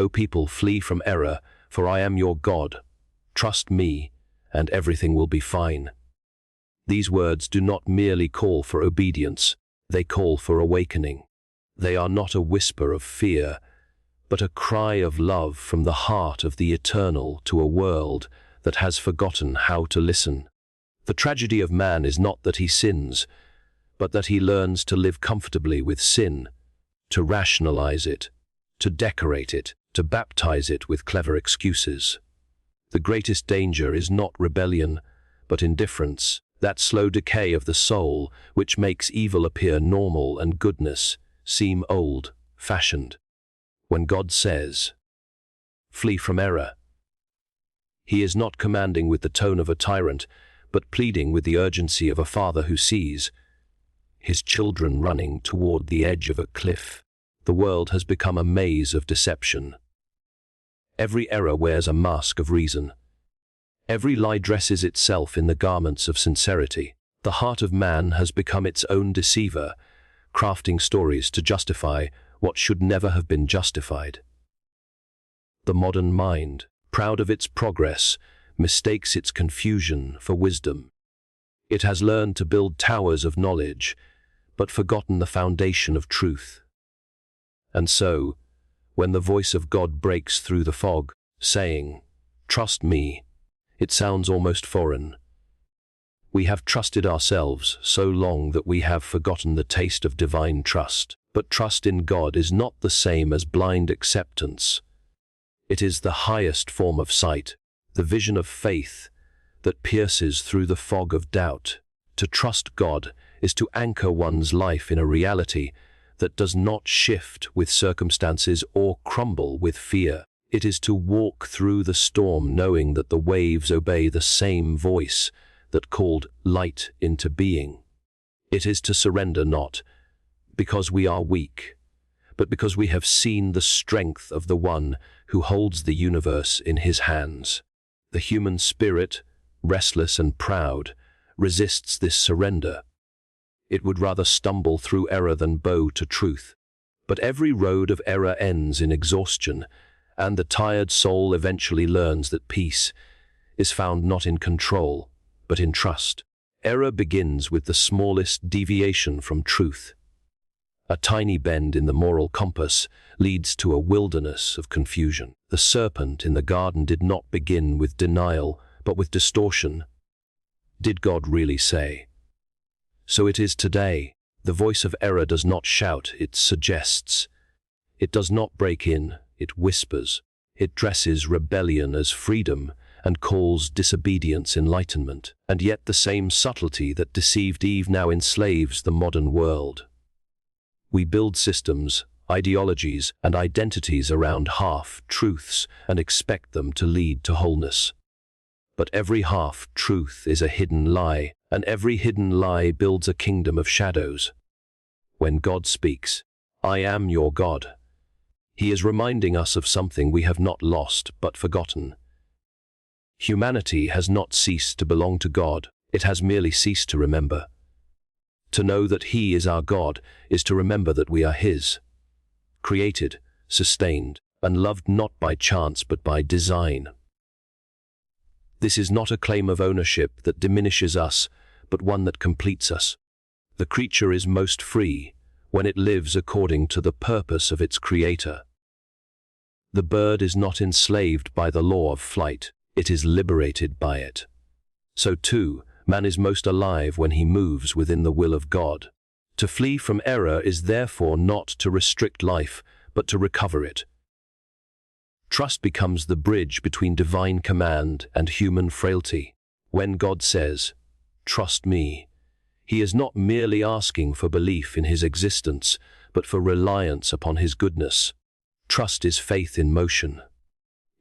O people, flee from error, for I am your God. Trust me, and everything will be fine. These words do not merely call for obedience, they call for awakening. They are not a whisper of fear, but a cry of love from the heart of the eternal to a world that has forgotten how to listen. The tragedy of man is not that he sins, but that he learns to live comfortably with sin, to rationalize it, to decorate it, to baptize it with clever excuses. The greatest danger is not rebellion, but indifference, that slow decay of the soul which makes evil appear normal and goodness seem old-fashioned. When God says, "Flee from error," he is not commanding with the tone of a tyrant, but pleading with the urgency of a father who sees his children running toward the edge of a cliff. The world has become a maze of deception. Every error wears a mask of reason. Every lie dresses itself in the garments of sincerity. The heart of man has become its own deceiver, crafting stories to justify what should never have been justified. The modern mind, proud of its progress, mistakes its confusion for wisdom. It has learned to build towers of knowledge, but forgotten the foundation of truth. And so, when the voice of God breaks through the fog, saying, "Trust me," it sounds almost foreign. We have trusted ourselves so long that we have forgotten the taste of divine trust. But trust in God is not the same as blind acceptance. It is the highest form of sight, the vision of faith that pierces through the fog of doubt. To trust God is to anchor one's life in a reality that does not shift with circumstances or crumble with fear. It is to walk through the storm knowing that the waves obey the same voice that called light into being. It is to surrender not because we are weak, but because we have seen the strength of the one who holds the universe in his hands. The human spirit, restless and proud, resists this surrender. It would rather stumble through error than bow to truth. But every road of error ends in exhaustion, and the tired soul eventually learns that peace is found not in control, but in trust. Error begins with the smallest deviation from truth. A tiny bend in the moral compass leads to a wilderness of confusion. The serpent in the garden did not begin with denial, but with distortion. Did God really say? So it is today. The voice of error does not shout, it suggests. It does not break in, it whispers. It dresses rebellion as freedom and calls disobedience enlightenment. And yet the same subtlety that deceived Eve now enslaves the modern world. We build systems, ideologies, and identities around half-truths and expect them to lead to wholeness. But every half-truth is a hidden lie, and every hidden lie builds a kingdom of shadows. When God speaks, "I am your God," he is reminding us of something we have not lost but forgotten. Humanity has not ceased to belong to God, it has merely ceased to remember. To know that he is our God is to remember that we are his, created, sustained, and loved not by chance but by design. This is not a claim of ownership that diminishes us, but one that completes us. The creature is most free when it lives according to the purpose of its creator. The bird is not enslaved by the law of flight, it is liberated by it. So too, man is most alive when he moves within the will of God. To flee from error is therefore not to restrict life, but to recover it. Trust becomes the bridge between divine command and human frailty. When God says, "Trust me," he is not merely asking for belief in his existence, but for reliance upon his goodness. Trust is faith in motion.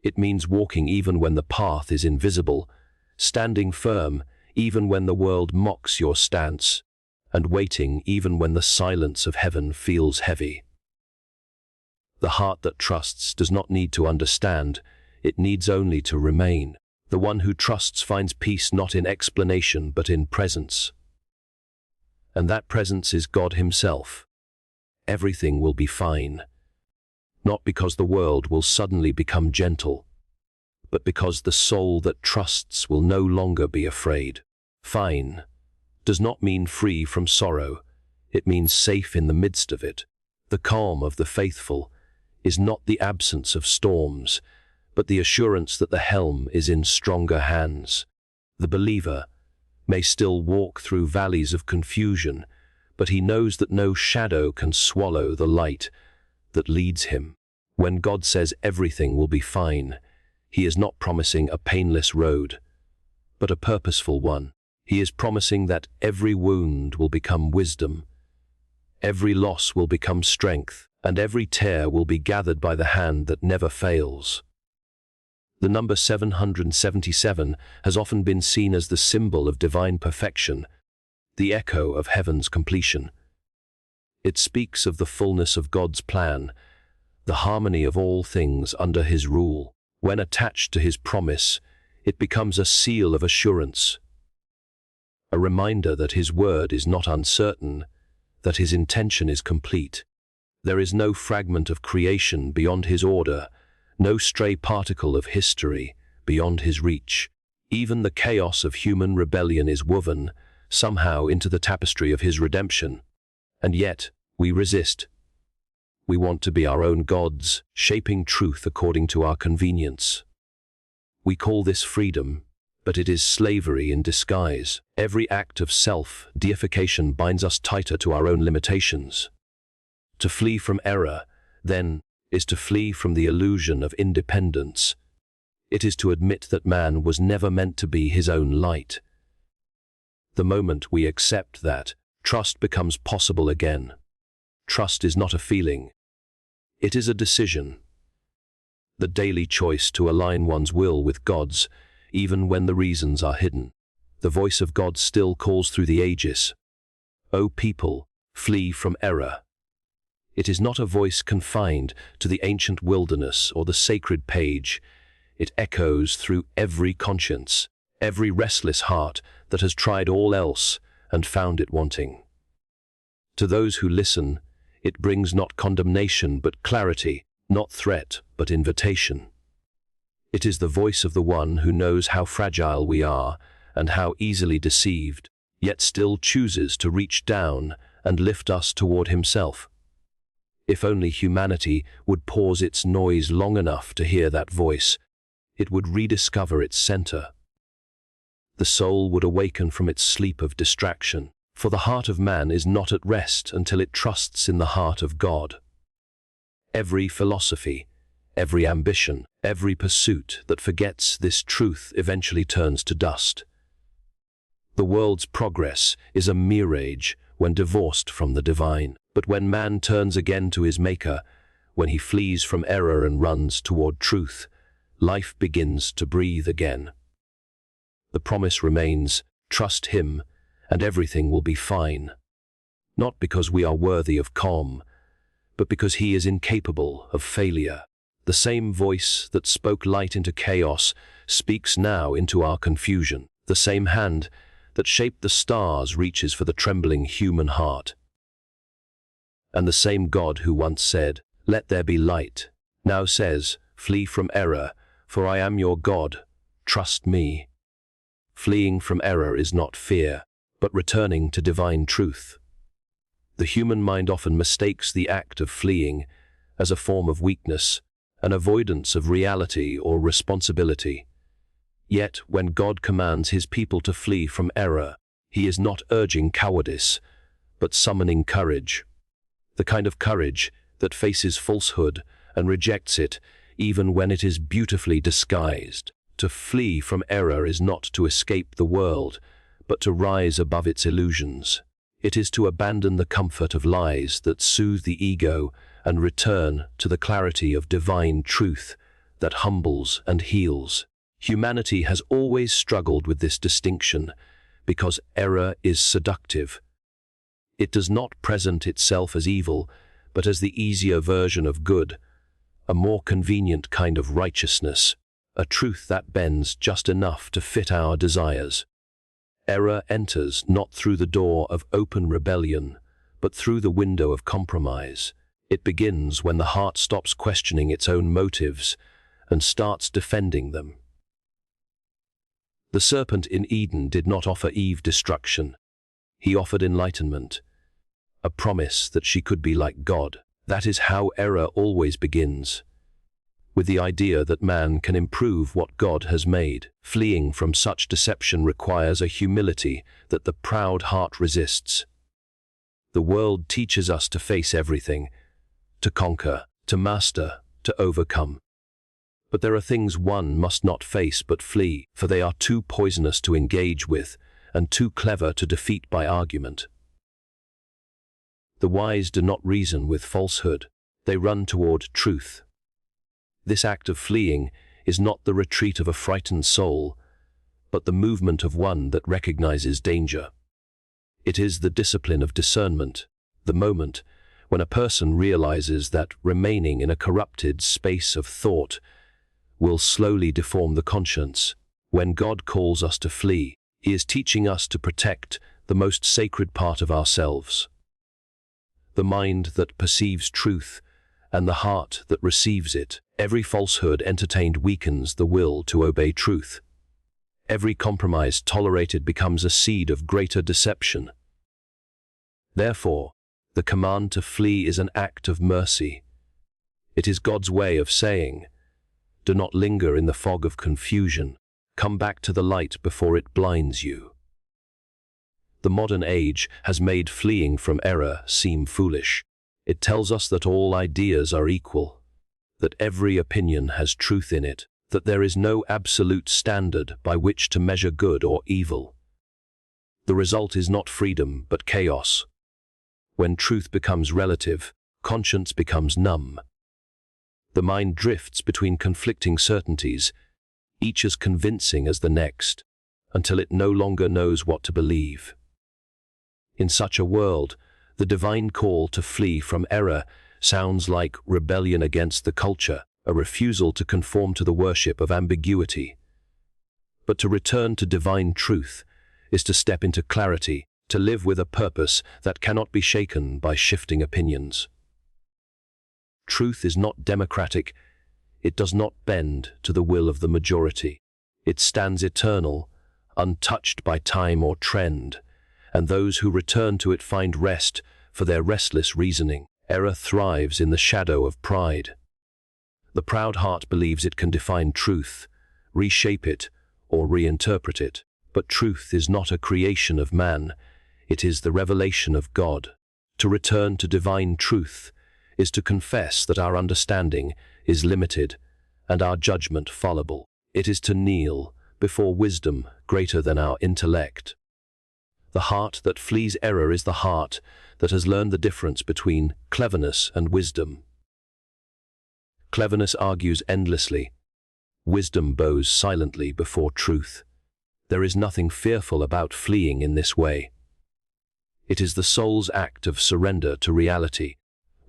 It means walking even when the path is invisible, standing firm even when the world mocks your stance, and waiting even when the silence of heaven feels heavy. The heart that trusts does not need to understand, it needs only to remain. The one who trusts finds peace not in explanation but in presence. And that presence is God himself. Everything will be fine. not because the world will suddenly become gentle, but because the soul that trusts will no longer be afraid. Fine does not mean free from sorrow, it means safe in the midst of it. The calm of the faithful is not the absence of storms, but the assurance that the helm is in stronger hands. The believer may still walk through valleys of confusion, but he knows that no shadow can swallow the light that leads him. When God says everything will be fine, he is not promising a painless road, but a purposeful one. He is promising that every wound will become wisdom, every loss will become strength, and every tear will be gathered by the hand that never fails. The number 777 has often been seen as the symbol of divine perfection, the echo of heaven's completion. It speaks of the fullness of God's plan, the harmony of all things under his rule. When attached to his promise, it becomes a seal of assurance, a reminder that his word is not uncertain, that his intention is complete. There is no fragment of creation beyond his order, no stray particle of history beyond his reach. Even the chaos of human rebellion is woven, somehow, into the tapestry of his redemption. And yet, we resist. We want to be our own gods, shaping truth according to our convenience. We call this freedom, but it is slavery in disguise. Every act of self-deification binds us tighter to our own limitations. To flee from error, then, is to flee from the illusion of independence. It is to admit that man was never meant to be his own light. The moment we accept that, trust becomes possible again. Trust is not a feeling. It is a decision. The daily choice to align one's will with God's, even when the reasons are hidden. The voice of God still calls through the ages. O people, flee from error. It is not a voice confined to the ancient wilderness or the sacred page. It echoes through every conscience, every restless heart that has tried all else and found it wanting. To those who listen, it brings not condemnation but clarity, not threat but invitation. It is the voice of the one who knows how fragile we are and how easily deceived, yet still chooses to reach down and lift us toward himself. If only humanity would pause its noise long enough to hear that voice, it would rediscover its center. The soul would awaken from its sleep of distraction, for the heart of man is not at rest until it trusts in the heart of God. Every philosophy, every ambition, every pursuit that forgets this truth eventually turns to dust. The world's progress is a mirage when divorced from the divine. But when man turns again to his Maker, when he flees from error and runs toward truth, life begins to breathe again. The promise remains, trust him, and everything will be fine. Not because we are worthy of calm, but because he is incapable of failure. The same voice that spoke light into chaos speaks now into our confusion. The same hand that shaped the stars reaches for the trembling human heart. And the same God who once said, "Let there be light," now says, "Flee from error, for I am your God, trust me." Fleeing from error is not fear, but returning to divine truth. The human mind often mistakes the act of fleeing as a form of weakness, an avoidance of reality or responsibility. Yet, when God commands his people to flee from error, he is not urging cowardice, but summoning courage. The kind of courage that faces falsehood and rejects it, even when it is beautifully disguised. To flee from error is not to escape the world, but to rise above its illusions. It is to abandon the comfort of lies that soothe the ego and return to the clarity of divine truth that humbles and heals. Humanity has always struggled with this distinction because error is seductive. It does not present itself as evil, but as the easier version of good, a more convenient kind of righteousness, a truth that bends just enough to fit our desires. Error enters not through the door of open rebellion, but through the window of compromise. It begins when the heart stops questioning its own motives and starts defending them. The serpent in Eden did not offer Eve destruction. He offered enlightenment, a promise that she could be like God. That is how error always begins, with the idea that man can improve what God has made. Fleeing from such deception requires a humility that the proud heart resists. The world teaches us to face everything, to conquer, to master, to overcome. But there are things one must not face but flee, for they are too poisonous to engage with and too clever to defeat by argument. The wise do not reason with falsehood, they run toward truth. This act of fleeing is not the retreat of a frightened soul, but the movement of one that recognizes danger. It is the discipline of discernment, the moment when a person realizes that remaining in a corrupted space of thought will slowly deform the conscience. When God calls us to flee, He is teaching us to protect the most sacred part of ourselves. The mind that perceives truth and the heart that receives it. Every falsehood entertained weakens the will to obey truth. Every compromise tolerated becomes a seed of greater deception. Therefore, the command to flee is an act of mercy. It is God's way of saying, do not linger in the fog of confusion. Come back to the light before it blinds you. The modern age has made fleeing from error seem foolish. It tells us that all ideas are equal, that every opinion has truth in it, that there is no absolute standard by which to measure good or evil. The result is not freedom, but chaos. When truth becomes relative, conscience becomes numb. The mind drifts between conflicting certainties, each as convincing as the next, until it no longer knows what to believe. In such a world, the divine call to flee from error sounds like rebellion against the culture, a refusal to conform to the worship of ambiguity. But to return to divine truth is to step into clarity, to live with a purpose that cannot be shaken by shifting opinions. Truth is not democratic. It does not bend to the will of the majority. It stands eternal, untouched by time or trend, and those who return to it find rest for their restless reasoning. Error thrives in the shadow of pride. The proud heart believes it can define truth, reshape it, or reinterpret it. But truth is not a creation of man. It is the revelation of God. To return to divine truth is to confess that our understanding is limited and our judgment fallible. It is to kneel before wisdom greater than our intellect. The heart that flees error is the heart that has learned the difference between cleverness and wisdom. Cleverness argues endlessly. Wisdom bows silently before truth. There is nothing fearful about fleeing in this way. It is the soul's act of surrender to reality.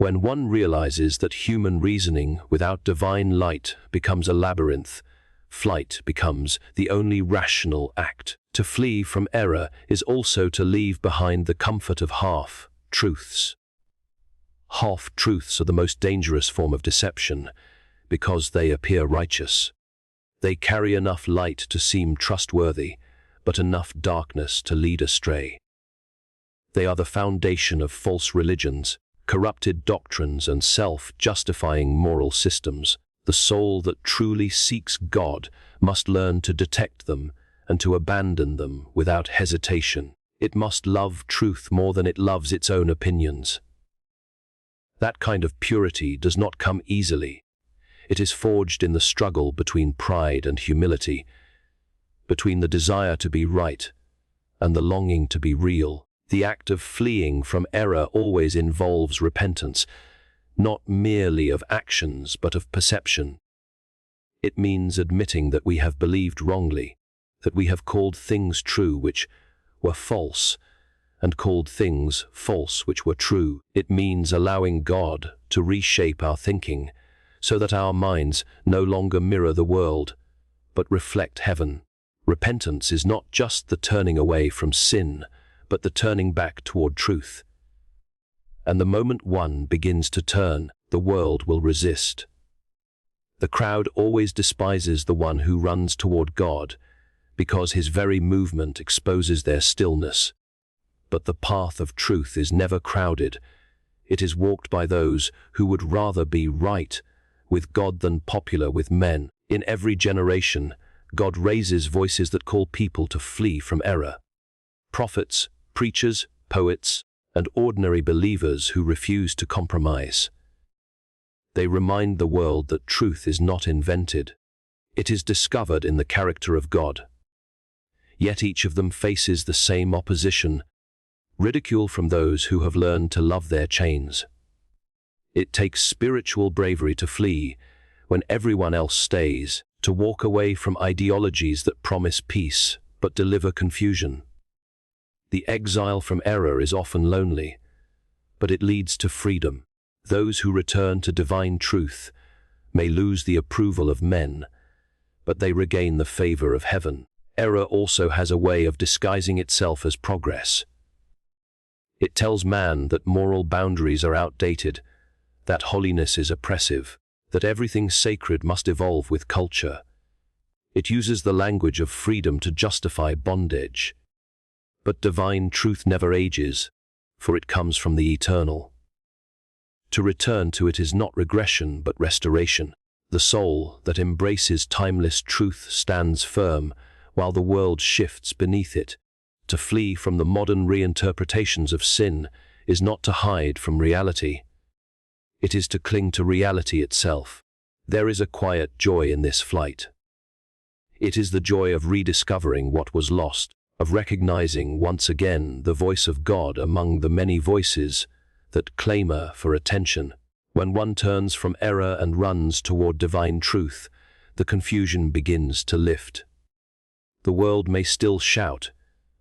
When one realizes that human reasoning without divine light becomes a labyrinth, flight becomes the only rational act. To flee from error is also to leave behind the comfort of half-truths. Half-truths are the most dangerous form of deception because they appear righteous. They carry enough light to seem trustworthy, but enough darkness to lead astray. They are the foundation of false religions, corrupted doctrines, and self-justifying moral systems. The soul that truly seeks God must learn to detect them and to abandon them without hesitation. It must love truth more than it loves its own opinions. That kind of purity does not come easily. It is forged in the struggle between pride and humility, between the desire to be right and the longing to be real. The act of fleeing from error always involves repentance, not merely of actions but of perception. It means admitting that we have believed wrongly, that we have called things true which were false, and called things false which were true. It means allowing God to reshape our thinking, so that our minds no longer mirror the world, but reflect heaven. Repentance is not just the turning away from sin, but the turning back toward truth. and the moment one begins to turn, the world will resist. The crowd always despises the one who runs toward God, because his very movement exposes their stillness. But the path of truth is never crowded. It is walked by those who would rather be right with God than popular with men. In every generation, God raises voices that call people to flee from error. Prophets, preachers, poets, and ordinary believers who refuse to compromise. They remind the world that truth is not invented. It is discovered in the character of God. Yet each of them faces the same opposition, ridicule from those who have learned to love their chains. It takes spiritual bravery to flee when everyone else stays, to walk away from ideologies that promise peace but deliver confusion. The exile from error is often lonely, but it leads to freedom. Those who return to divine truth may lose the approval of men, but they regain the favor of heaven. Error also has a way of disguising itself as progress. It tells man that moral boundaries are outdated, that holiness is oppressive, that everything sacred must evolve with culture. It uses the language of freedom to justify bondage. But divine truth never ages, for it comes from the eternal. To return to it is not regression but restoration. The soul that embraces timeless truth stands firm, while the world shifts beneath it. To flee from the modern reinterpretations of sin is not to hide from reality. It is to cling to reality itself. There is a quiet joy in this flight. It is the joy of rediscovering what was lost, of recognizing once again the voice of God among the many voices that clamor for attention. When one turns from error and runs toward divine truth, the confusion begins to lift. The world may still shout,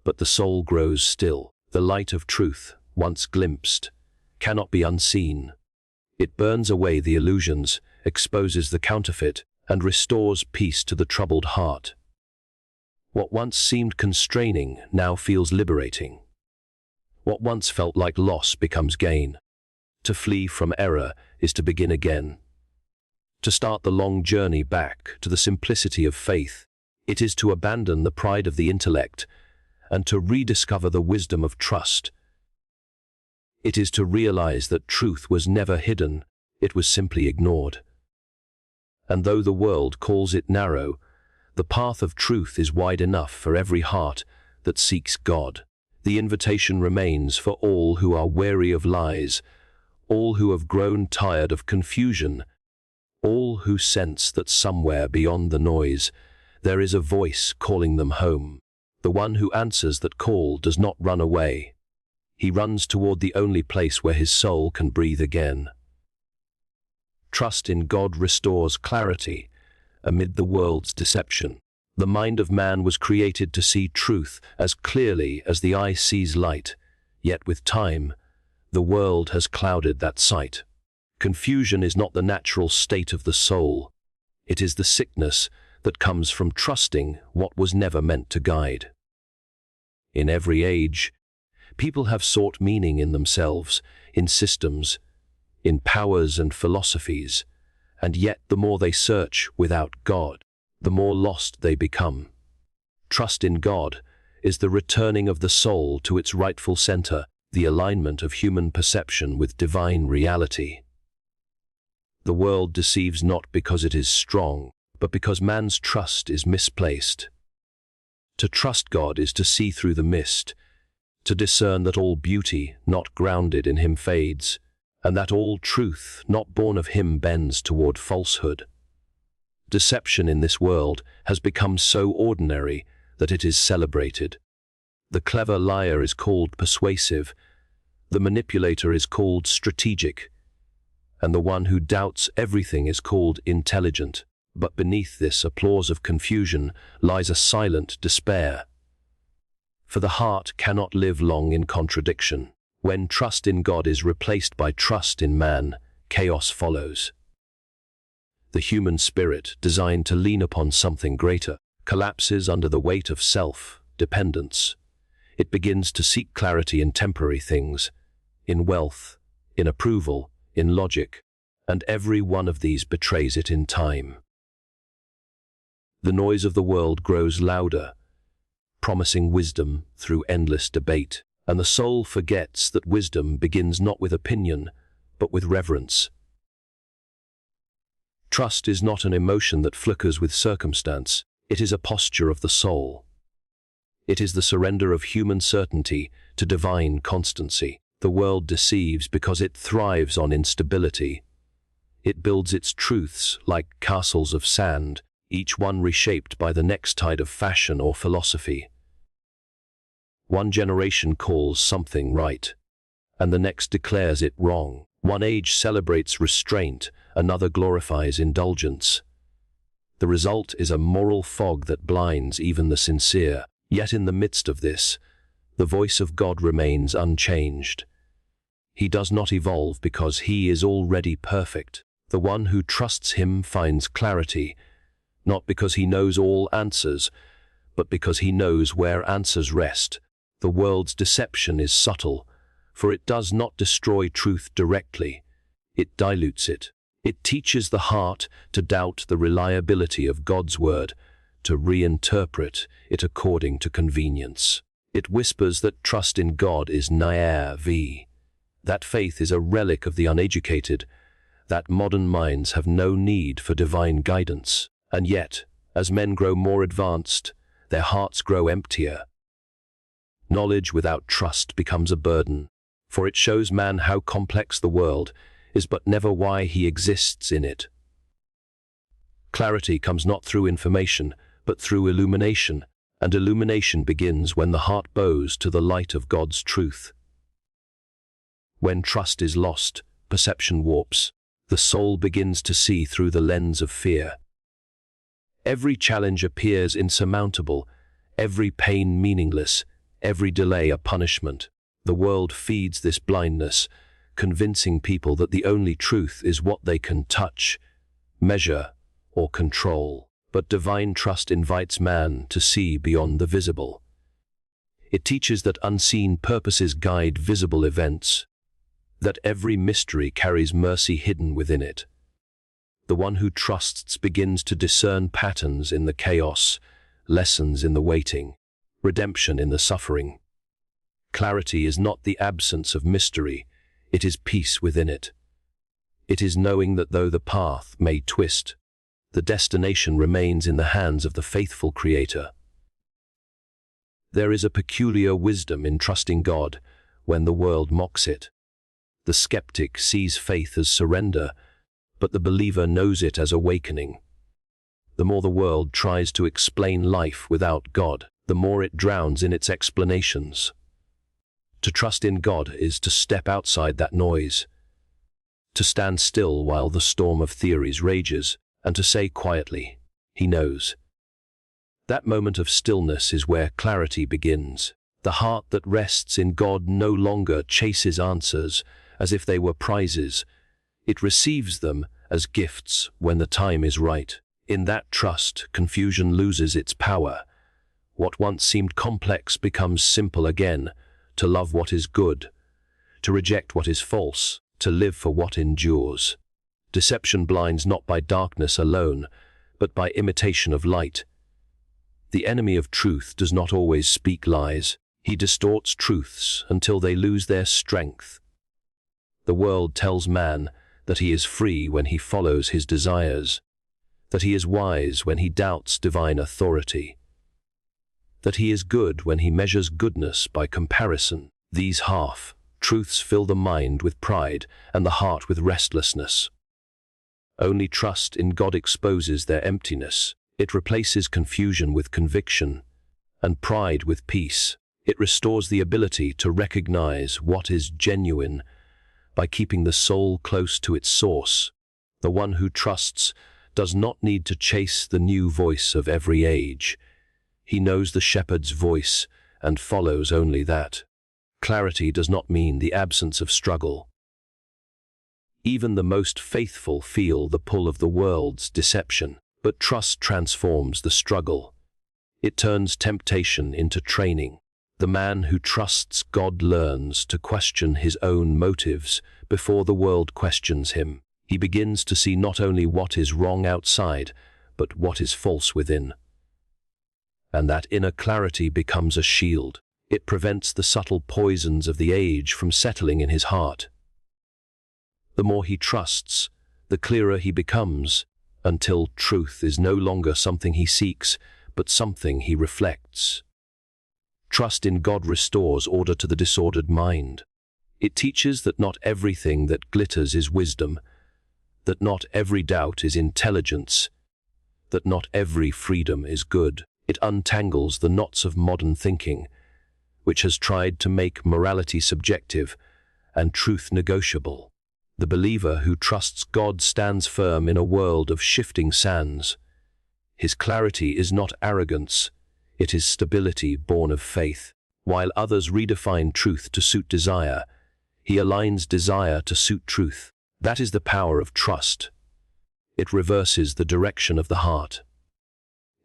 but the soul grows still. The light of truth, once glimpsed, cannot be unseen. It burns away the illusions, exposes the counterfeit, and restores peace to the troubled heart. What once seemed constraining now feels liberating. What once felt like loss becomes gain. To flee from error is to begin again. To start the long journey back to the simplicity of faith, it is to abandon the pride of the intellect and to rediscover the wisdom of trust. It is to realize that truth was never hidden, it was simply ignored. And though the world calls it narrow, the path of truth is wide enough for every heart that seeks God. The invitation remains for all who are weary of lies, all who have grown tired of confusion, all who sense that somewhere beyond the noise there is a voice calling them home. The one who answers that call does not run away. He runs toward the only place where his soul can breathe again. Trust in God restores clarity amid the world's deception. The mind of man was created to see truth as clearly as the eye sees light, yet with time, the world has clouded that sight. Confusion is not the natural state of the soul. It is the sickness that comes from trusting what was never meant to guide. In every age, people have sought meaning in themselves, in systems, in powers and philosophies, and yet the more they search without God, the more lost they become. Trust in God is the returning of the soul to its rightful center, the alignment of human perception with divine reality. The world deceives not because it is strong, but because man's trust is misplaced. To trust God is to see through the mist, to discern that all beauty not grounded in Him fades, and that all truth not born of Him bends toward falsehood. Deception in this world has become so ordinary that it is celebrated. The clever liar is called persuasive, the manipulator is called strategic, and the one who doubts everything is called intelligent. But beneath this applause of confusion lies a silent despair. For the heart cannot live long in contradiction. When trust in God is replaced by trust in man, chaos follows. The human spirit, designed to lean upon something greater, collapses under the weight of self-dependence. It begins to seek clarity in temporary things, in wealth, in approval, in logic, and every one of these betrays it in time. The noise of the world grows louder, promising wisdom through endless debate, and the soul forgets that wisdom begins not with opinion, but with reverence. Trust is not an emotion that flickers with circumstance, it is a posture of the soul. It is the surrender of human certainty to divine constancy. The world deceives because it thrives on instability. It builds its truths like castles of sand, each one reshaped by the next tide of fashion or philosophy. One generation calls something right, and the next declares it wrong. One age celebrates restraint, another glorifies indulgence. The result is a moral fog that blinds even the sincere. Yet in the midst of this, the voice of God remains unchanged. He does not evolve because he is already perfect. The one who trusts him finds clarity, not because he knows all answers, but because he knows where answers rest. The world's deception is subtle, for it does not destroy truth directly. It dilutes it. It teaches the heart to doubt the reliability of God's word, to reinterpret it according to convenience. It whispers that trust in God is naive, that faith is a relic of the uneducated, that modern minds have no need for divine guidance. And yet, as men grow more advanced, their hearts grow emptier. Knowledge without trust becomes a burden, for it shows man how complex the world is, but never why he exists in it. Clarity comes not through information, but through illumination, and illumination begins when the heart bows to the light of God's truth. When trust is lost, perception warps. The soul begins to see through the lens of fear. Every challenge appears insurmountable, every pain meaningless, every delay a punishment. The world feeds this blindness, convincing people that the only truth is what they can touch, measure, or control. But divine trust invites man to see beyond the visible. It teaches that unseen purposes guide visible events, that every mystery carries mercy hidden within it. The one who trusts begins to discern patterns in the chaos, lessons in the waiting, redemption in the suffering. Clarity is not the absence of mystery, it is peace within it. It is knowing that though the path may twist, the destination remains in the hands of the faithful Creator. There is a peculiar wisdom in trusting God when the world mocks it. The skeptic sees faith as surrender, but the believer knows it as awakening. The more the world tries to explain life without God, the more it drowns in its explanations. To trust in God is to step outside that noise, to stand still while the storm of theories rages, and to say quietly, "He knows." That moment of stillness is where clarity begins. The heart that rests in God no longer chases answers as if they were prizes. It receives them as gifts when the time is right. In that trust, confusion loses its power. What once seemed complex becomes simple again. To love what is good, to reject what is false, to live for what endures. Deception blinds not by darkness alone, but by imitation of light. The enemy of truth does not always speak lies. He distorts truths until they lose their strength. The world tells man that he is free when he follows his desires, that he is wise when he doubts divine authority, that he is good when he measures goodness by comparison. These half-truths fill the mind with pride and the heart with restlessness. Only trust in God exposes their emptiness. It replaces confusion with conviction, and pride with peace. It restores the ability to recognize what is genuine by keeping the soul close to its source. The one who trusts does not need to chase the new voice of every age. He knows the shepherd's voice and follows only that. Clarity does not mean the absence of struggle. Even the most faithful feel the pull of the world's deception, but trust transforms the struggle. It turns temptation into training. The man who trusts God learns to question his own motives before the world questions him. He begins to see not only what is wrong outside, but what is false within. And that inner clarity becomes a shield. It prevents the subtle poisons of the age from settling in his heart. The more he trusts, the clearer he becomes, until truth is no longer something he seeks, but something he reflects. Trust in God restores order to the disordered mind. It teaches that not everything that glitters is wisdom, that not every doubt is intelligence, that not every freedom is good. It untangles the knots of modern thinking, which has tried to make morality subjective and truth negotiable. The believer who trusts God stands firm in a world of shifting sands. His clarity is not arrogance, it is stability born of faith. While others redefine truth to suit desire, he aligns desire to suit truth. That is the power of trust. It reverses the direction of the heart.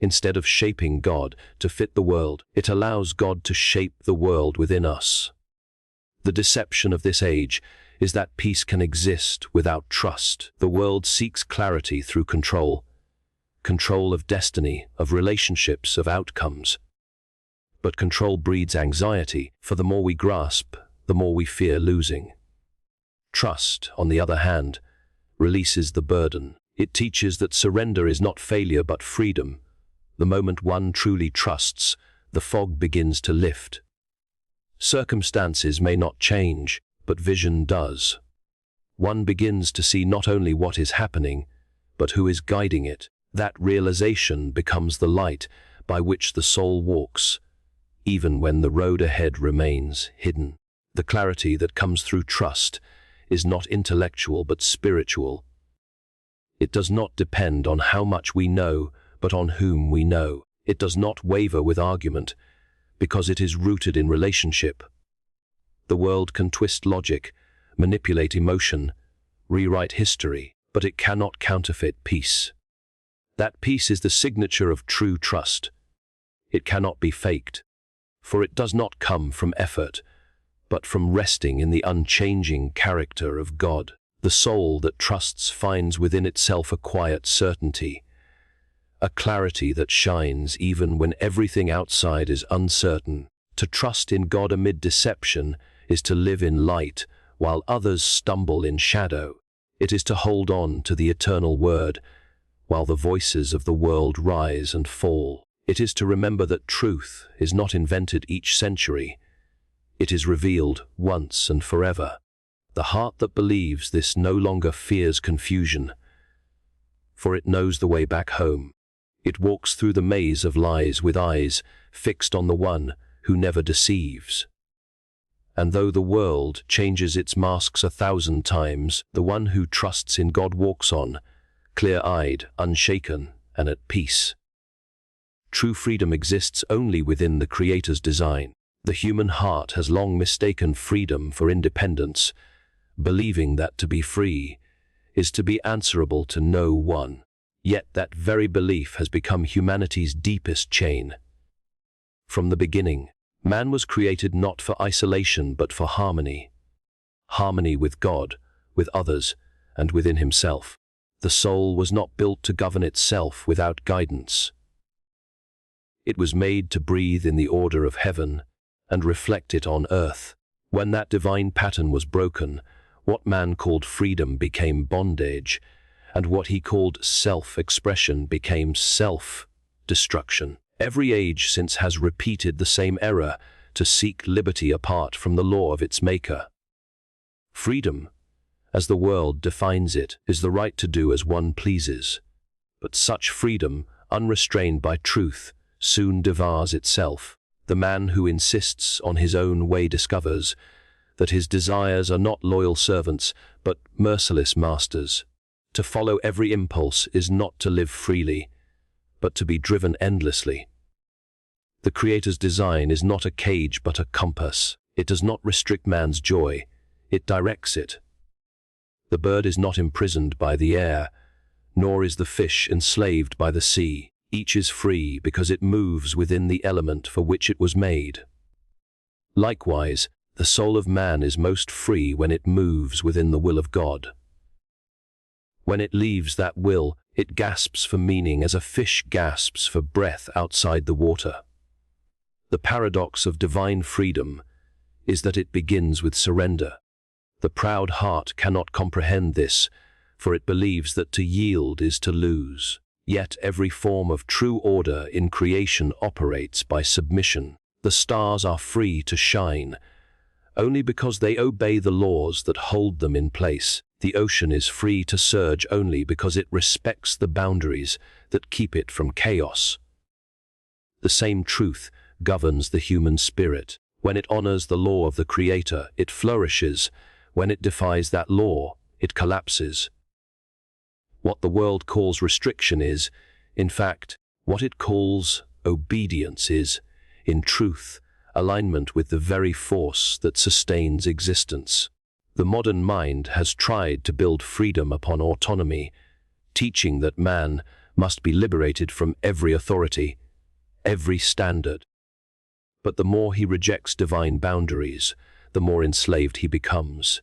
Instead of shaping God to fit the world, it allows God to shape the world within us. The deception of this age is that peace can exist without trust. The world seeks clarity through control. Control of destiny, of relationships, of outcomes. But control breeds anxiety, for the more we grasp, the more we fear losing. Trust, on the other hand, releases the burden. It teaches that surrender is not failure but freedom. The moment one truly trusts, the fog begins to lift. Circumstances may not change, but vision does. One begins to see not only what is happening, but who is guiding it. That realization becomes the light by which the soul walks, even when the road ahead remains hidden. The clarity that comes through trust is not intellectual but spiritual. It does not depend on how much we know, but on whom we know. It does not waver with argument, because it is rooted in relationship. The world can twist logic, manipulate emotion, rewrite history, but it cannot counterfeit peace. That peace is the signature of true trust. It cannot be faked, for it does not come from effort, but from resting in the unchanging character of God. The soul that trusts finds within itself a quiet certainty, a clarity that shines even when everything outside is uncertain. To trust in God amid deception is to live in light while others stumble in shadow. It is to hold on to the eternal word while the voices of the world rise and fall. It is to remember that truth is not invented each century. It is revealed once and forever. The heart that believes this no longer fears confusion, for it knows the way back home. It walks through the maze of lies with eyes fixed on the one who never deceives. And though the world changes its masks 1,000 times, the one who trusts in God walks on, clear-eyed, unshaken, and at peace. True freedom exists only within the Creator's design. The human heart has long mistaken freedom for independence, believing that to be free is to be answerable to no one. Yet that very belief has become humanity's deepest chain. From the beginning, man was created not for isolation but for harmony. Harmony with God, with others, and within himself. The soul was not built to govern itself without guidance. It was made to breathe in the order of heaven and reflect it on earth. When that divine pattern was broken, what man called freedom became bondage, and what he called self-expression became self-destruction. Every age since has repeated the same error to seek liberty apart from the law of its maker. Freedom, as the world defines it, is the right to do as one pleases. But such freedom, unrestrained by truth, soon devours itself. The man who insists on his own way discovers that his desires are not loyal servants, but merciless masters. To follow every impulse is not to live freely, but to be driven endlessly. The Creator's design is not a cage but a compass. It does not restrict man's joy, it directs it. The bird is not imprisoned by the air, nor is the fish enslaved by the sea. Each is free because it moves within the element for which it was made. Likewise, the soul of man is most free when it moves within the will of God. When it leaves that will, it gasps for meaning as a fish gasps for breath outside the water. The paradox of divine freedom is that it begins with surrender. The proud heart cannot comprehend this, for it believes that to yield is to lose. Yet every form of true order in creation operates by submission. The stars are free to shine only because they obey the laws that hold them in place. The ocean is free to surge only because it respects the boundaries that keep it from chaos. The same truth governs the human spirit. When it honors the law of the Creator, it flourishes. When it defies that law, it collapses. What the world calls restriction is, in fact, what it calls obedience is, in truth, alignment with the very force that sustains existence. The modern mind has tried to build freedom upon autonomy, teaching that man must be liberated from every authority, every standard. But the more he rejects divine boundaries, the more enslaved he becomes.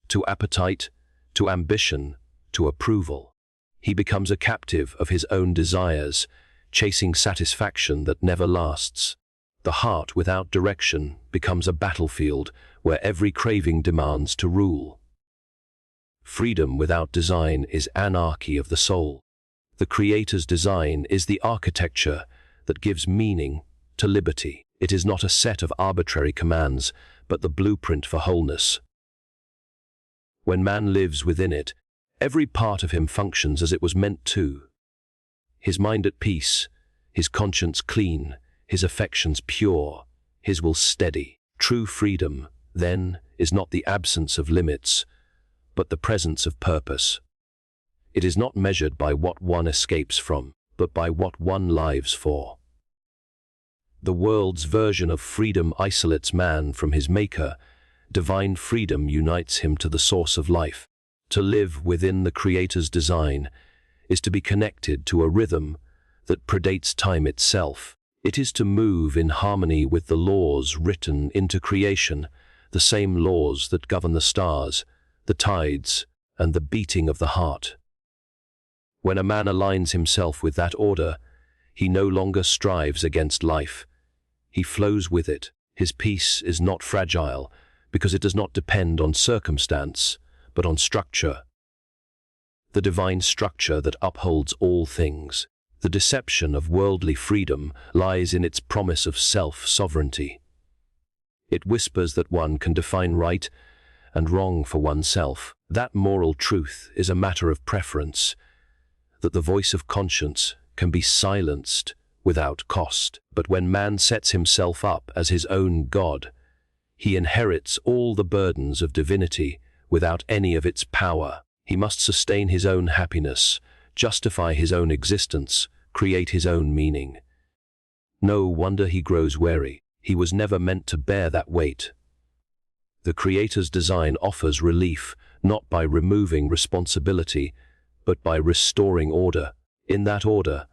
To appetite, to ambition, to approval. He becomes a captive of his own desires, chasing satisfaction that never lasts. The heart without direction becomes a battlefield where every craving demands to rule. Freedom without design is anarchy of the soul. The Creator's design is the architecture that gives meaning to liberty. It is not a set of arbitrary commands, but the blueprint for wholeness. When man lives within it, every part of him functions as it was meant to. His mind at peace, his conscience clean, his affections pure, his will steady. True freedom, then, is not the absence of limits, but the presence of purpose. It is not measured by what one escapes from, but by what one lives for. The world's version of freedom isolates man from his maker. Divine freedom unites him to the source of life. To live within the Creator's design is to be connected to a rhythm that predates time itself. It is to move in harmony with the laws written into creation, the same laws that govern the stars, the tides, and the beating of the heart. When a man aligns himself with that order, he no longer strives against life. He flows with it. His peace is not fragile, because it does not depend on circumstance, but on structure. The divine structure that upholds all things. The deception of worldly freedom lies in its promise of self-sovereignty. It whispers that one can define right and wrong for oneself. That moral truth is a matter of preference, that the voice of conscience can be silenced without cost. But when man sets himself up as his own God, he inherits all the burdens of divinity without any of its power. He must sustain his own happiness, justify his own existence, create his own meaning. No wonder he grows weary. He was never meant to bear that weight. The Creator's design offers relief, not by removing responsibility, but by restoring order. In that order,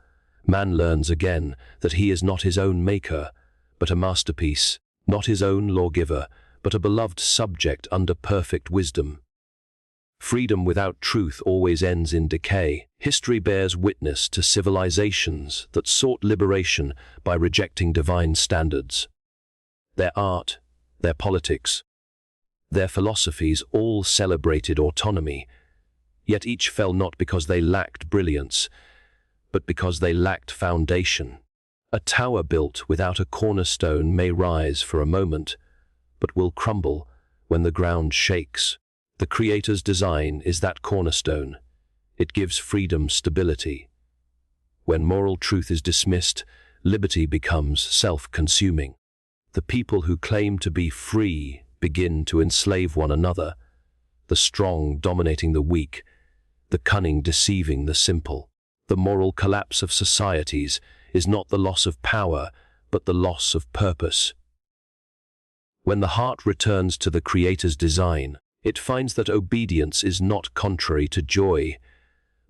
man learns again that he is not his own maker, but a masterpiece, not his own lawgiver, but a beloved subject under perfect wisdom. Freedom without truth always ends in decay. History bears witness to civilizations that sought liberation by rejecting divine standards. Their art, their politics, their philosophies all celebrated autonomy, yet each fell not because they lacked brilliance, but because they lacked foundation. A tower built without a cornerstone may rise for a moment, but will crumble when the ground shakes. The Creator's design is that cornerstone. It gives freedom stability. When moral truth is dismissed, liberty becomes self-consuming. The people who claim to be free begin to enslave one another, the strong dominating the weak, the cunning deceiving the simple. The moral collapse of societies is not the loss of power, but the loss of purpose. When the heart returns to the Creator's design, it finds that obedience is not contrary to joy,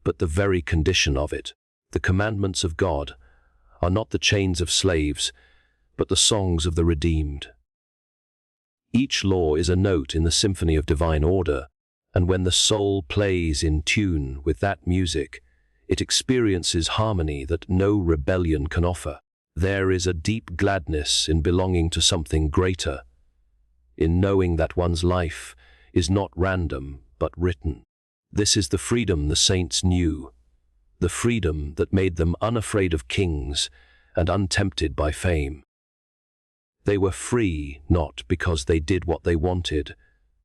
but the very condition of it. The commandments of God are not the chains of slaves, but the songs of the redeemed. Each law is a note in the symphony of divine order, and when the soul plays in tune with that music, it experiences harmony that no rebellion can offer. There is a deep gladness in belonging to something greater, in knowing that one's life is not random but written. This is the freedom the saints knew, the freedom that made them unafraid of kings and untempted by fame. They were free not because they did what they wanted,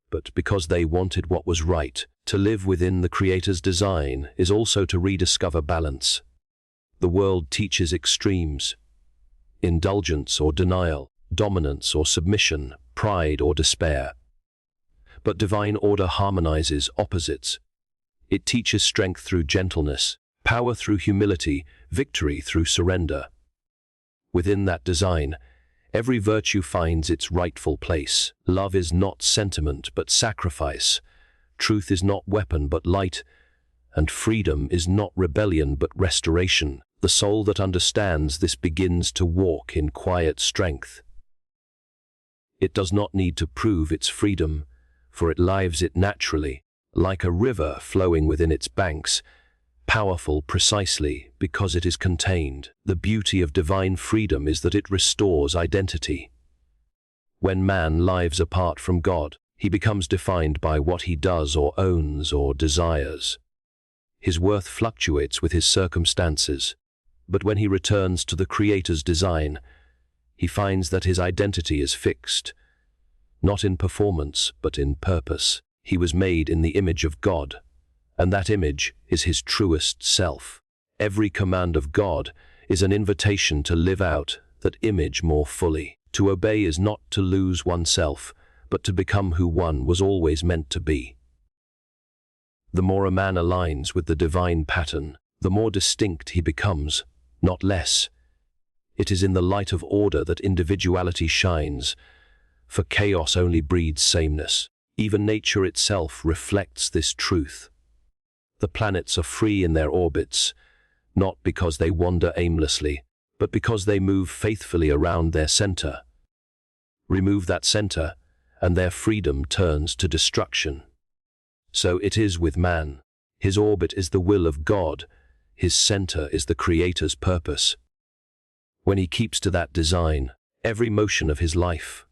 but because they wanted what was right. To live within the Creator's design is also to rediscover balance. The world teaches extremes: indulgence or denial, dominance or submission, pride or despair. But divine order harmonizes opposites. It teaches strength through gentleness, power through humility, victory through surrender. Within that design, every virtue finds its rightful place. Love is not sentiment but sacrifice. Truth is not weapon but light, and freedom is not rebellion but restoration. The soul that understands this begins to walk in quiet strength. It does not need to prove its freedom, for it lives it naturally, like a river flowing within its banks, powerful precisely because it is contained. The beauty of divine freedom is that it restores identity. When man lives apart from God, he becomes defined by what he does or owns or desires. His worth fluctuates with his circumstances, but when he returns to the Creator's design, he finds that his identity is fixed, not in performance but in purpose. He was made in the image of God, and that image is his truest self. Every command of God is an invitation to live out that image more fully. To obey is not to lose oneself, but to become who one was always meant to be. The more a man aligns with the divine pattern, the more distinct he becomes, not less. It is in the light of order that individuality shines, for chaos only breeds sameness. Even nature itself reflects this truth. The planets are free in their orbits, not because they wander aimlessly, but because they move faithfully around their center. Remove that center, and their freedom turns to destruction. So it is with man. His orbit is the will of God. His center is the Creator's purpose. When he keeps to that design, every motion of his life,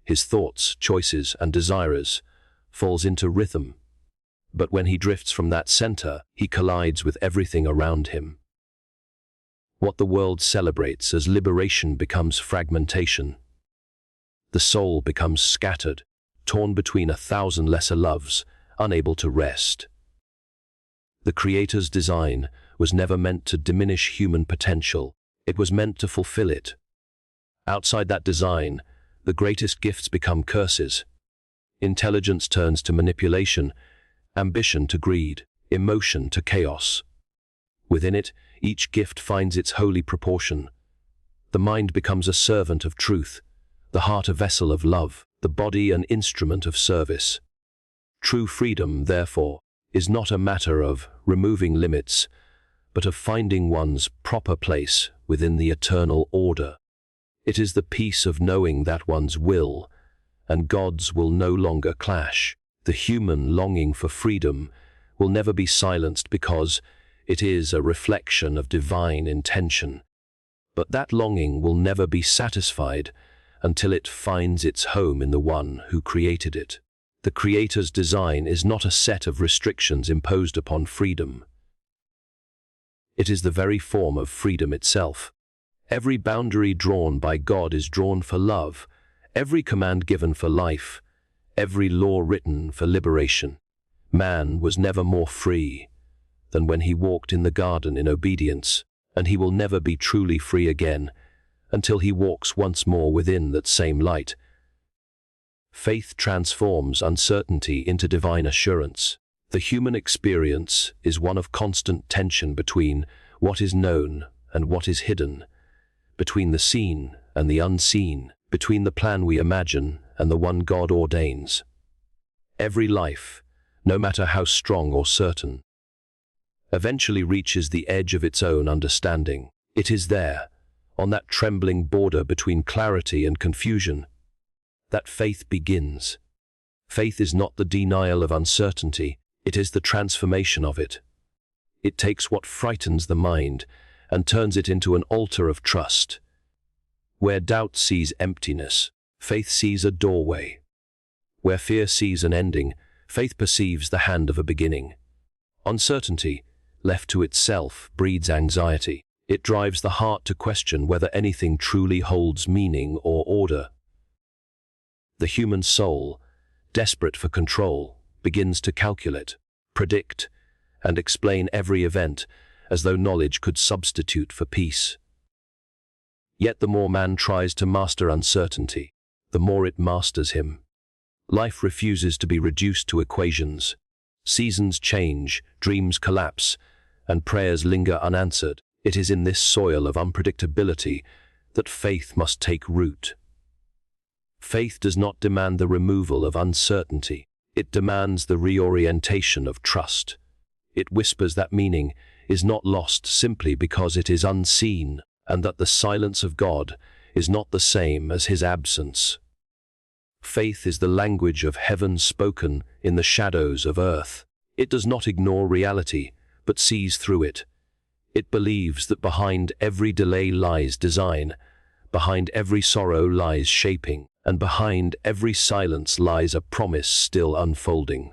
his thoughts, choices, and desires, falls into rhythm. But when he drifts from that center, he collides with everything around him. What the world celebrates as liberation becomes fragmentation. The soul becomes scattered, torn between 1,000 lesser loves, unable to rest. The Creator's design was never meant to diminish human potential. It was meant to fulfill it. Outside that design, the greatest gifts become curses. Intelligence turns to manipulation, ambition to greed, emotion to chaos. Within it, each gift finds its holy proportion. The mind becomes a servant of truth, the heart a vessel of love, the body an instrument of service. True freedom, therefore, is not a matter of removing limits, but of finding one's proper place within the eternal order. It is the peace of knowing that one's will and God's will no longer clash. The human longing for freedom will never be silenced because it is a reflection of divine intention. But that longing will never be satisfied until it finds its home in the one who created it. The Creator's design is not a set of restrictions imposed upon freedom. It is the very form of freedom itself. Every boundary drawn by God is drawn for love, every command given for life, every law written for liberation. Man was never more free than when he walked in the garden in obedience, and he will never be truly free again until he walks once more within that same light. Faith transforms uncertainty into divine assurance. The human experience is one of constant tension between what is known and what is hidden, between the seen and the unseen, between the plan we imagine and the one God ordains. Every life, no matter how strong or certain, eventually reaches the edge of its own understanding. It is there, on that trembling border between clarity and confusion, that faith begins. Faith is not the denial of uncertainty, it is the transformation of it. It takes what frightens the mind and turns it into an altar of trust. Where doubt sees emptiness, faith sees a doorway. Where fear sees an ending, faith perceives the hand of a beginning. Uncertainty, left to itself, breeds anxiety. It drives the heart to question whether anything truly holds meaning or order. The human soul, desperate for control, begins to calculate, predict, and explain every event as though knowledge could substitute for peace. Yet the more man tries to master uncertainty, the more it masters him. Life refuses to be reduced to equations. Seasons change, dreams collapse, and prayers linger unanswered. It is in this soil of unpredictability that faith must take root. Faith does not demand the removal of uncertainty. It demands the reorientation of trust. It whispers that meaning is not lost simply because it is unseen, and that the silence of God is not the same as his absence. Faith is the language of heaven spoken in the shadows of earth. It does not ignore reality, but sees through it. It believes that behind every delay lies design, behind every sorrow lies shaping, and behind every silence lies a promise still unfolding.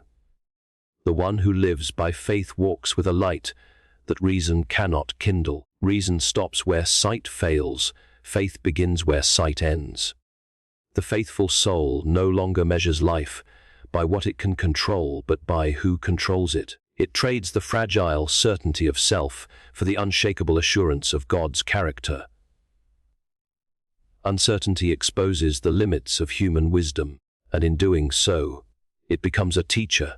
The one who lives by faith walks with a light that reason cannot kindle. Reason stops where sight fails, faith begins where sight ends. The faithful soul no longer measures life by what it can control, but by who controls it. It trades the fragile certainty of self for the unshakable assurance of God's character. Uncertainty exposes the limits of human wisdom, and in doing so, it becomes a teacher.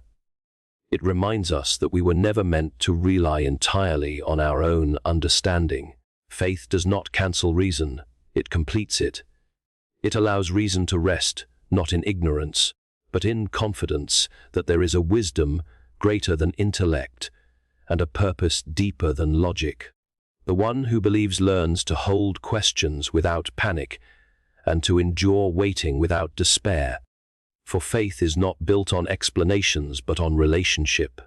It reminds us that we were never meant to rely entirely on our own understanding. Faith does not cancel reason, it completes it. It allows reason to rest, not in ignorance, but in confidence that there is a wisdom greater than intellect and a purpose deeper than logic. The one who believes learns to hold questions without panic and to endure waiting without despair. For faith is not built on explanations but on relationship.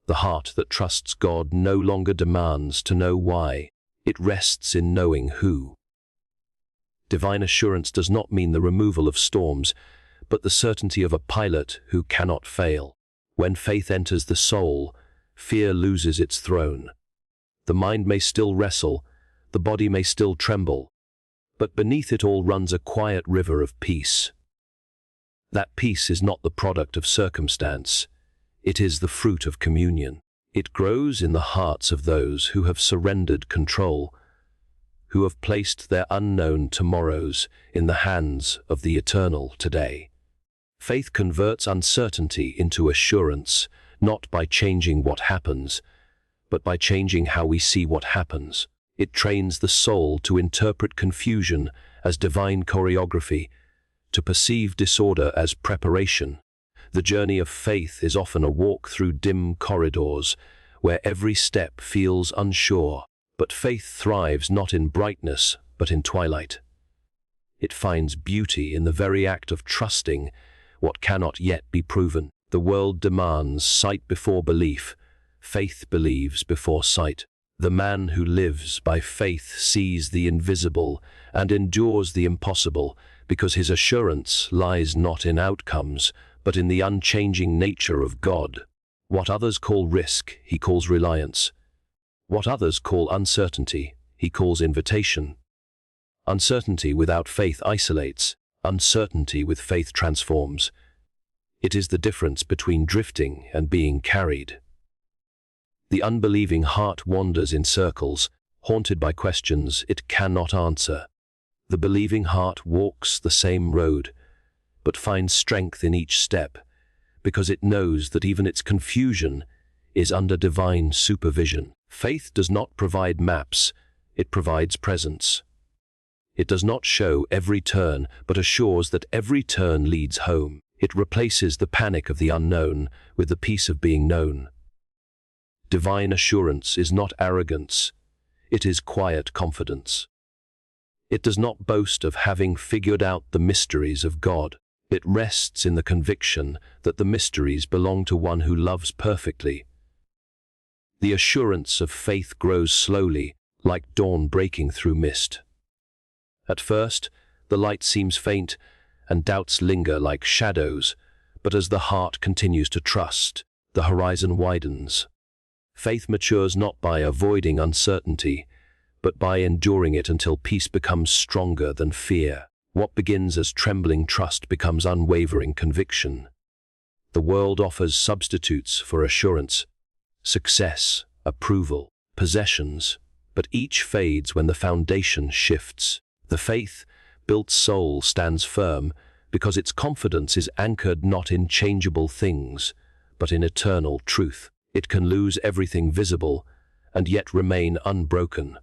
The heart that trusts God no longer demands to know why, it rests in knowing who. Divine assurance does not mean the removal of storms, but the certainty of a pilot who cannot fail. When faith enters the soul, fear loses its throne. The mind may still wrestle, the body may still tremble, but beneath it all runs a quiet river of peace. That peace is not the product of circumstance, it is the fruit of communion. It grows in the hearts of those who have surrendered control, who have placed their unknown tomorrows in the hands of the eternal today. Faith converts uncertainty into assurance, not by changing what happens, but by changing how we see what happens. It trains the soul to interpret confusion as divine choreography, to perceive disorder as preparation. The journey of faith is often a walk through dim corridors, where every step feels unsure, but faith thrives not in brightness, but in twilight. It finds beauty in the very act of trusting what cannot yet be proven. The world demands sight before belief. Faith believes before sight. The man who lives by faith sees the invisible and endures the impossible, because his assurance lies not in outcomes, but in the unchanging nature of God. What others call risk, he calls reliance. What others call uncertainty, he calls invitation. Uncertainty without faith isolates. Uncertainty with faith transforms. It is the difference between drifting and being carried. The unbelieving heart wanders in circles, haunted by questions it cannot answer. The believing heart walks the same road, but finds strength in each step, because it knows that even its confusion is under divine supervision. Faith does not provide maps, it provides presence. It does not show every turn, but assures that every turn leads home. It replaces the panic of the unknown with the peace of being known. Divine assurance is not arrogance, it is quiet confidence. It does not boast of having figured out the mysteries of God. It rests in the conviction that the mysteries belong to one who loves perfectly. The assurance of faith grows slowly, like dawn breaking through mist. At first, the light seems faint, and doubts linger like shadows, but as the heart continues to trust, the horizon widens. Faith matures not by avoiding uncertainty, but by enduring it until peace becomes stronger than fear. What begins as trembling trust becomes unwavering conviction. The world offers substitutes for assurance: success, approval, possessions, but each fades when the foundation shifts. The faith-built soul stands firm because its confidence is anchored not in changeable things, but in eternal truth. It can lose everything visible and yet remain unbroken.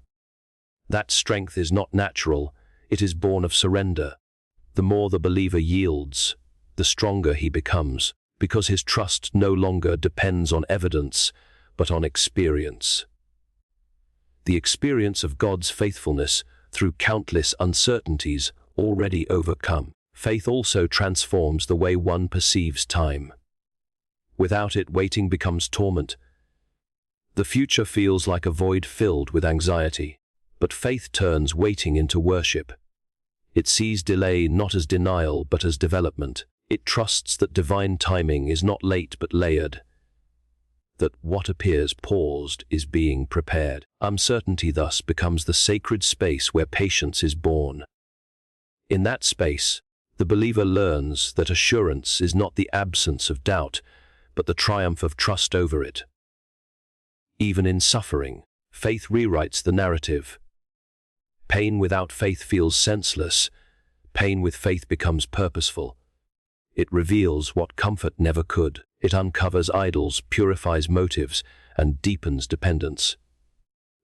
That strength is not natural, it is born of surrender. The more the believer yields, the stronger he becomes, because his trust no longer depends on evidence, but on experience. The experience of God's faithfulness through countless uncertainties already overcome. Faith also transforms the way one perceives time. Without it, waiting becomes torment. The future feels like a void filled with anxiety, but faith turns waiting into worship. It sees delay not as denial but as development. It trusts that divine timing is not late but layered, that what appears paused is being prepared. Uncertainty thus becomes the sacred space where patience is born. In that space, the believer learns that assurance is not the absence of doubt, but the triumph of trust over it. Even in suffering, faith rewrites the narrative. Pain without faith feels senseless. Pain with faith becomes purposeful. It reveals what comfort never could. It uncovers idols, purifies motives, and deepens dependence.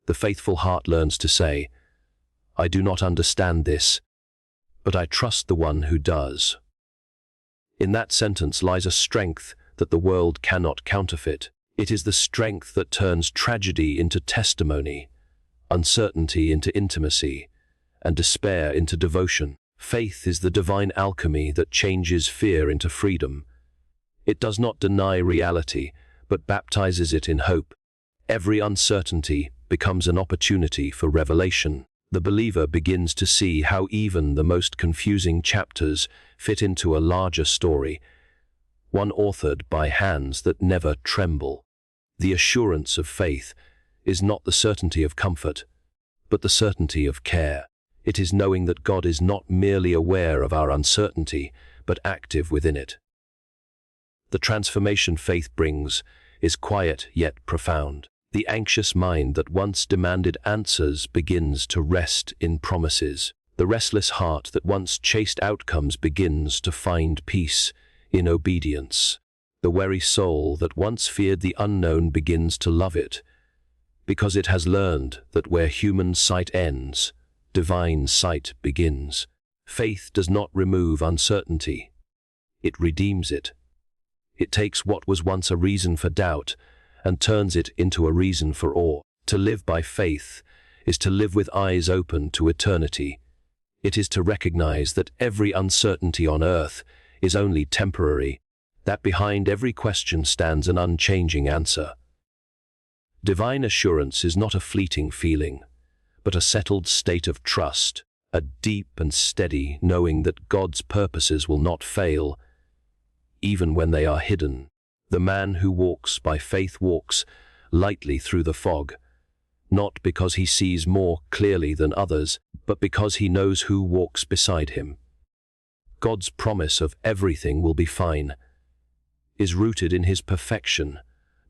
The faithful heart learns to say, "I do not understand this, but I trust the one who does." In that sentence lies a strength that the world cannot counterfeit. It is the strength that turns tragedy into testimony, uncertainty into intimacy, and despair into devotion. Faith is the divine alchemy that changes fear into freedom. It does not deny reality, but baptizes it in hope. Every uncertainty becomes an opportunity for revelation. The believer begins to see how even the most confusing chapters fit into a larger story, one authored by hands that never tremble. The assurance of faith is not the certainty of comfort, but the certainty of care. It is knowing that God is not merely aware of our uncertainty, but active within it. The transformation faith brings is quiet yet profound. The anxious mind that once demanded answers begins to rest in promises. The restless heart that once chased outcomes begins to find peace in obedience. The weary soul that once feared the unknown begins to love it, because it has learned that where human sight ends, divine sight begins. Faith does not remove uncertainty. It redeems it. It takes what was once a reason for doubt and turns it into a reason for awe. To live by faith is to live with eyes open to eternity. It is to recognize that every uncertainty on earth is only temporary, that behind every question stands an unchanging answer. Divine assurance is not a fleeting feeling, but a settled state of trust, a deep and steady knowing that God's purposes will not fail, even when they are hidden. The man who walks by faith walks lightly through the fog, not because he sees more clearly than others, but because he knows who walks beside him. God's promise of everything will be fine is rooted in his perfection,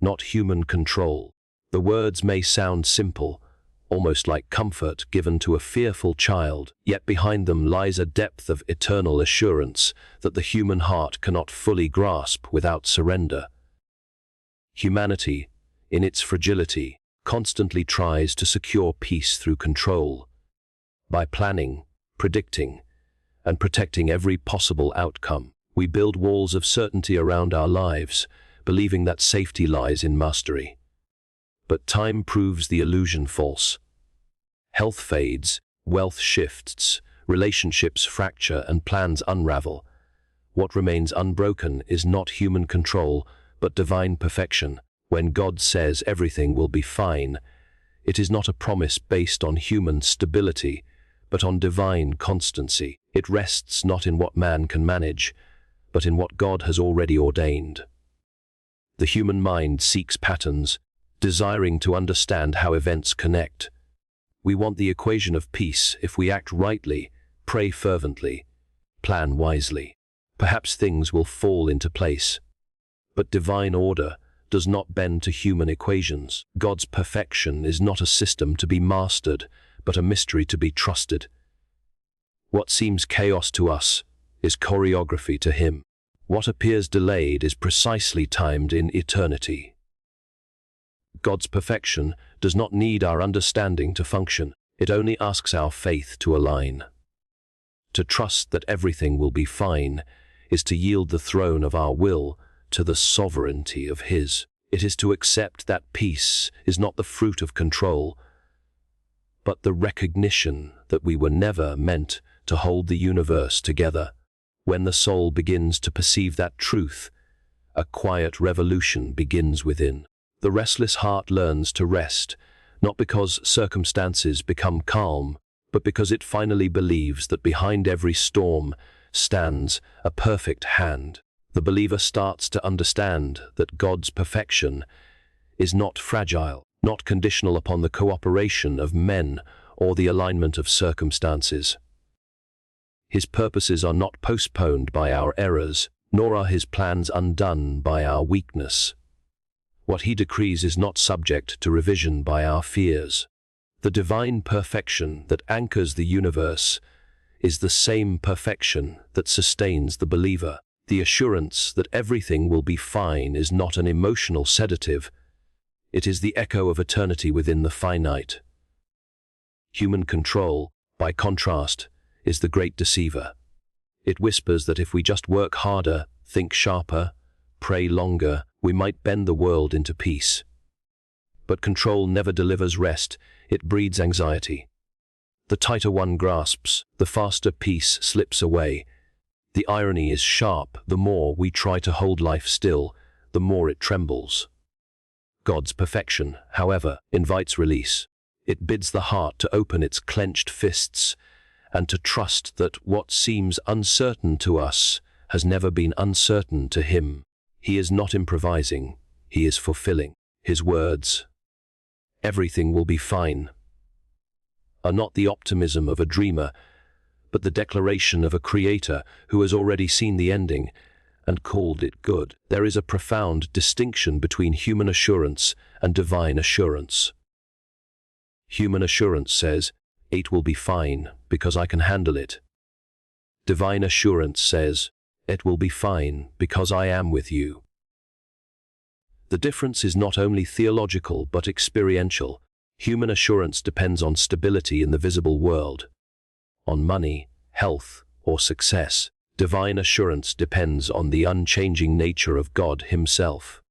not human control. The words may sound simple, almost like comfort given to a fearful child, yet behind them lies a depth of eternal assurance that the human heart cannot fully grasp without surrender. Humanity, in its fragility, constantly tries to secure peace through control. By planning, predicting, and protecting every possible outcome, we build walls of certainty around our lives, believing that safety lies in mastery. But time proves the illusion false. Health fades, Wealth shifts, relationships fracture, and plans unravel. What remains unbroken is not human control, but divine perfection. When God says everything will be fine, it is not a promise based on human stability, but on divine constancy. It rests not in what man can manage, but in what God has already ordained. The human mind seeks patterns, desiring to understand how events connect. We want the equation of peace if we act rightly, pray fervently, plan wisely. Perhaps things will fall into place. But divine order does not bend to human equations. God's perfection is not a system to be mastered, but a mystery to be trusted. What seems chaos to us is choreography to Him. What appears delayed is precisely timed in eternity. God's perfection does not need our understanding to function. It only asks our faith to align. To trust that everything will be fine is to yield the throne of our will to the sovereignty of His. It is to accept that peace is not the fruit of control, but the recognition that we were never meant to hold the universe together. When the soul begins to perceive that truth, a quiet revolution begins within. The restless heart learns to rest, not because circumstances become calm, but because it finally believes that behind every storm stands a perfect hand. The believer starts to understand that God's perfection is not fragile, not conditional upon the cooperation of men or the alignment of circumstances. His purposes are not postponed by our errors, nor are His plans undone by our weakness. What He decrees is not subject to revision by our fears. The divine perfection that anchors the universe is the same perfection that sustains the believer. The assurance that everything will be fine is not an emotional sedative. It is the echo of eternity within the finite. Human control, by contrast, is the great deceiver. It whispers that if we just work harder, think sharper, pray longer, we might bend the world into peace. But control never delivers rest, it breeds anxiety. The tighter one grasps, the faster peace slips away. The irony is sharp. The more we try to hold life still, the more it trembles. God's perfection, however, invites release. It bids the heart to open its clenched fists and to trust that what seems uncertain to us has never been uncertain to Him. He is not improvising, He is fulfilling. His words, "Everything will be fine," are not the optimism of a dreamer, but the declaration of a creator who has already seen the ending and called it good. There is a profound distinction between human assurance and divine assurance. Human assurance says, "It will be fine because I can handle it." Divine assurance says, "It will be fine because I am with you." The difference is not only theological but experiential. Human assurance depends on stability in the visible world, on money, health, or success. Divine assurance depends on the unchanging nature of God Himself.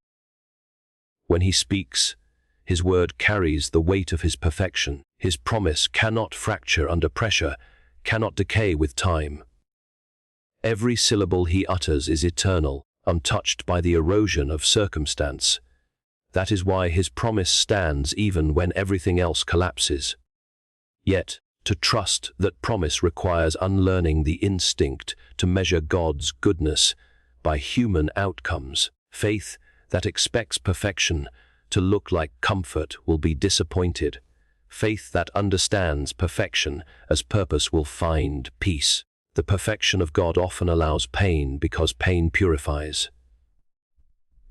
When He speaks, His word carries the weight of His perfection. His promise cannot fracture under pressure, cannot decay with time. Every syllable He utters is eternal, untouched by the erosion of circumstance. That is why His promise stands even when everything else collapses. Yet, to trust that promise requires unlearning the instinct to measure God's goodness by human outcomes. Faith that expects perfection to look like comfort will be disappointed. Faith that understands perfection as purpose will find peace. The perfection of God often allows pain because pain purifies.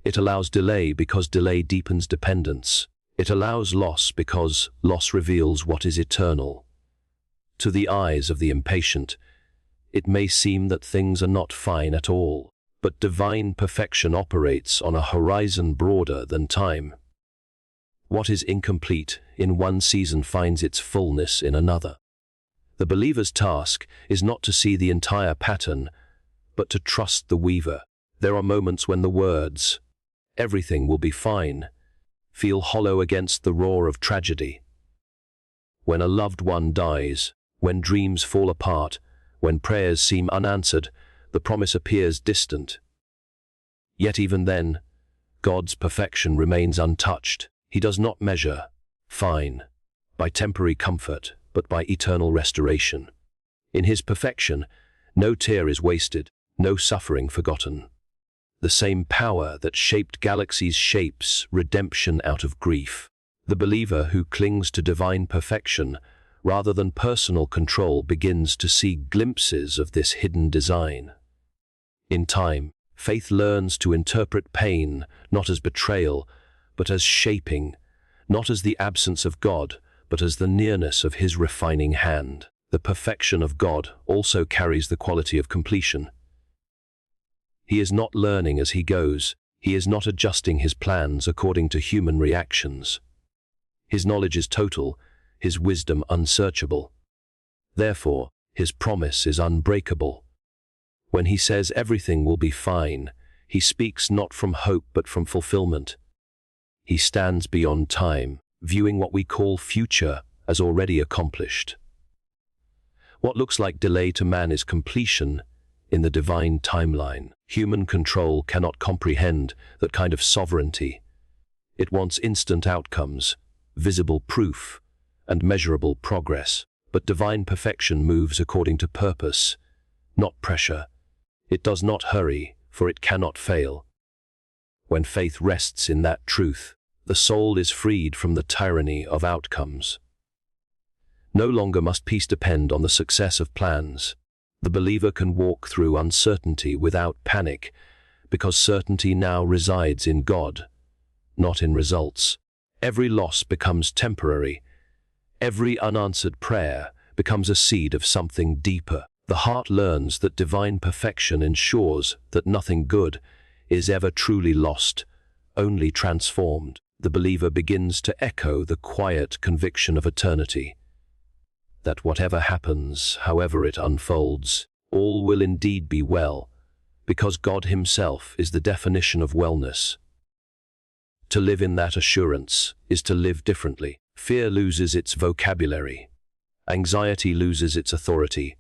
It allows delay because delay deepens dependence. It allows loss because loss reveals what is eternal. To the eyes of the impatient, it may seem that things are not fine at all, but divine perfection operates on a horizon broader than time. What is incomplete in one season finds its fullness in another. The believer's task is not to see the entire pattern, but to trust the weaver. There are moments when the words, "Everything will be fine," feel hollow against the roar of tragedy. When a loved one dies, When dreams fall apart, when prayers seem unanswered, the promise appears distant. Yet even then, God's perfection remains untouched. He does not measure, fine, by temporary comfort, but by eternal restoration. In his perfection, no tear is wasted, no suffering forgotten. The same power that shaped galaxies shapes redemption out of grief. The believer who clings to divine perfection, rather than personal control, begins to see glimpses of this hidden design. In time, faith learns to interpret pain not as betrayal, but as shaping, not as the absence of God, but as the nearness of his refining hand. The perfection of God also carries the quality of completion. He is not learning as he goes. He is not adjusting his plans according to human reactions. His knowledge is total, his wisdom unsearchable. Therefore, his promise is unbreakable. When he says everything will be fine, he speaks not from hope but from fulfillment. He stands beyond time, viewing what we call future as already accomplished. What looks like delay to man is completion in the divine timeline. Human control cannot comprehend that kind of sovereignty. It wants instant outcomes, visible proof, and measurable progress. But divine perfection moves according to purpose, not pressure. It does not hurry, for it cannot fail. When faith rests in that truth, the soul is freed from the tyranny of outcomes. No longer must peace depend on the success of plans. The believer can walk through uncertainty without panic, because certainty now resides in God, not in results. Every loss becomes temporary. Every unanswered prayer becomes a seed of something deeper. The heart learns that divine perfection ensures that nothing good is ever truly lost, only transformed. The believer begins to echo the quiet conviction of eternity, that whatever happens, however it unfolds, all will indeed be well, because God himself is the definition of wellness. To live in that assurance is to live differently. Fear loses its vocabulary. Anxiety loses its authority.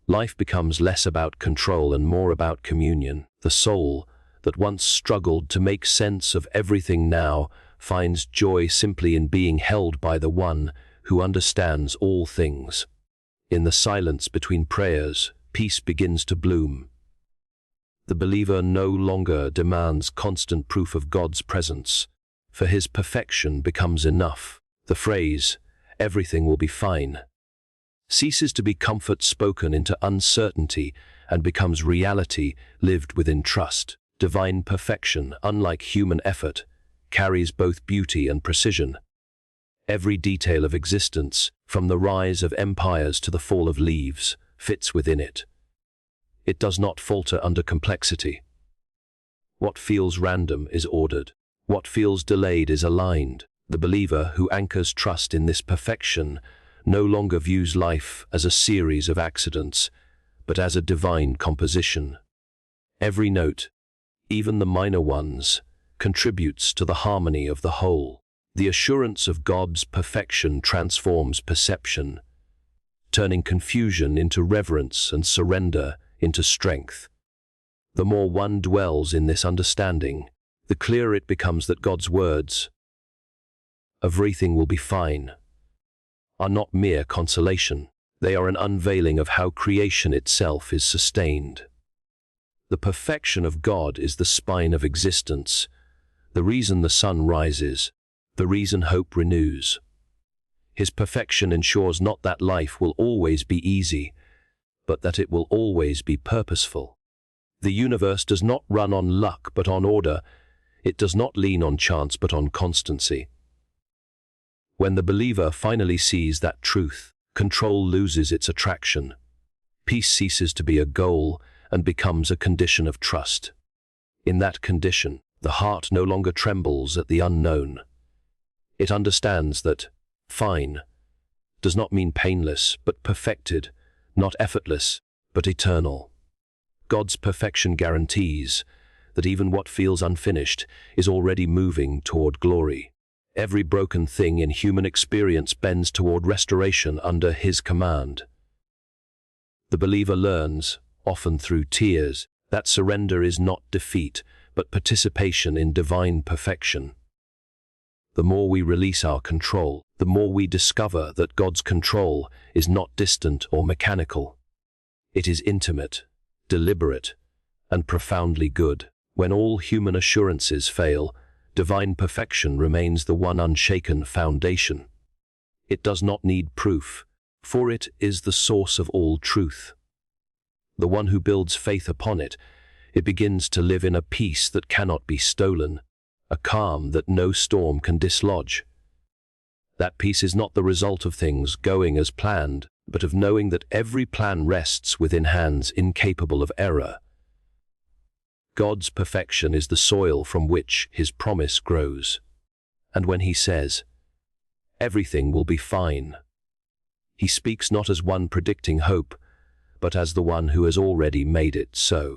Life becomes less about control and more about communion. The soul, that once struggled to make sense of everything, now finds joy simply in being held by the one who understands all things. In the silence between prayers, peace begins to bloom. The believer no longer demands constant proof of God's presence, for his perfection becomes enough. The phrase, "everything will be fine," ceases to be comfort spoken into uncertainty and becomes reality lived within trust. Divine perfection, unlike human effort, carries both beauty and precision. Every detail of existence, from the rise of empires to the fall of leaves, fits within it. It does not falter under complexity. What feels random is ordered. What feels delayed is aligned. The believer who anchors trust in this perfection no longer views life as a series of accidents, but as a divine composition. Every note, even the minor ones, contributes to the harmony of the whole. The assurance of God's perfection transforms perception, turning confusion into reverence and surrender into strength. The more one dwells in this understanding, the clearer it becomes that God's words, "everything will be fine," are not mere consolation. They are an unveiling of how creation itself is sustained. The perfection of God is the spine of existence, the reason the sun rises, the reason hope renews. His perfection ensures not that life will always be easy, but that it will always be purposeful. The universe does not run on luck but on order. It does not lean on chance but on constancy. When the believer finally sees that truth, control loses its attraction. Peace ceases to be a goal and becomes a condition of trust. In that condition, the heart no longer trembles at the unknown. It understands that fine does not mean painless, but perfected, not effortless, but eternal. God's perfection guarantees that even what feels unfinished is already moving toward glory. Every broken thing in human experience bends toward restoration under His command. The believer learns, often through tears, that surrender is not defeat, but participation in divine perfection. The more we release our control, the more we discover that God's control is not distant or mechanical. It is intimate, deliberate, and profoundly good. When all human assurances fail, divine perfection remains the one unshaken foundation. It does not need proof, for it is the source of all truth. The one who builds faith upon it, it begins to live in a peace that cannot be stolen, a calm that no storm can dislodge. That peace is not the result of things going as planned, but of knowing that every plan rests within hands incapable of error. God's perfection is the soil from which His promise grows. And when He says, "Everything will be fine," He speaks not as one predicting hope, but as the one who has already made it so.